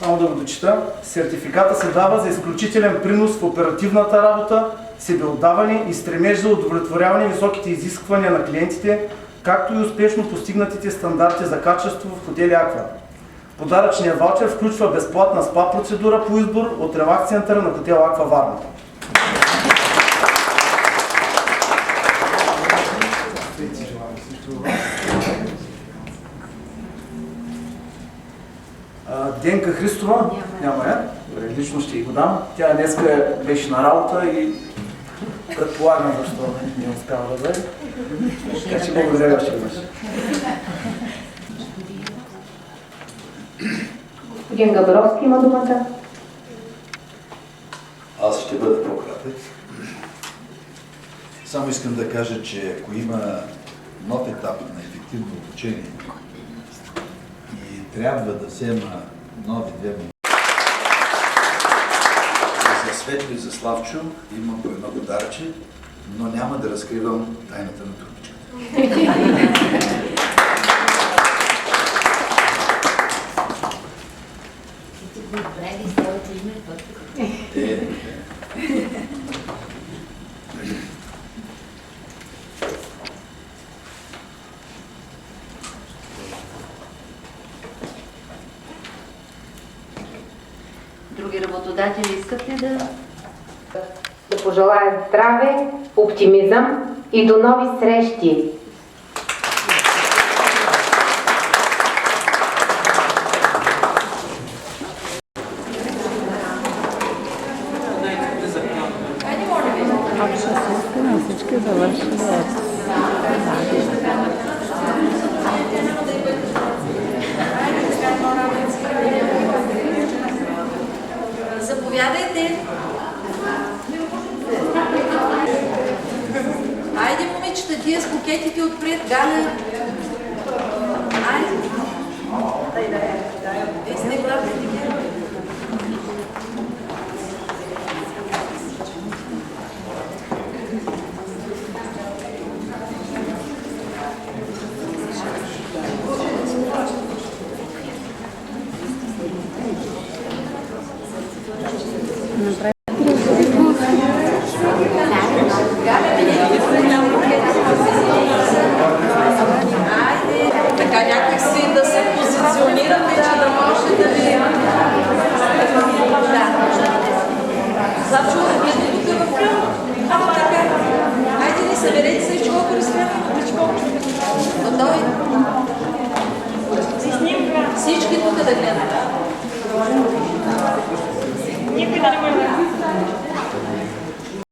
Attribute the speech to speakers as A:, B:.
A: само да го дочита. Сертификата се дава за изключителен принос в оперативната работа, себеотдаване и стремеж за удовлетворяване високите изисквания на клиентите, както и успешно постигнатите стандарти за качество в хотели Аква. Подаръчният ваучер включва безплатна спа процедура по избор от релакс центъра на хотел Аква Варна. Денка Христова, няма я, лично ще й го дам. Тя днеска беше на работа и предполагам защо не успява да бъде. Така че благодаря още веднъж.
B: Господин Габровски има думата.
C: Аз ще бъда по-кратък. Само искам да кажа, че ако има нов етап на ефективно обучение и трябва да взема нови две моменти. За Светло и за Славчо имам по едно подаръче, но няма да разкривам тайната на турбичката.
B: Други работодатели искат ли да пожелаят здраве, оптимизъм и до нови срещи?
D: Всички завършили.
E: Заповядайте. Айде, момичета, тия с букетите отпред, Галя. Айде. Сте главни такива. Така някак си да се позиционираме, че да може да ви... Зачу, гледайте тук в кръв. Ама така. Айде ли, съберете се, че колко разстрява, Готови? Всички тук да гледат.
F: Никой да не може.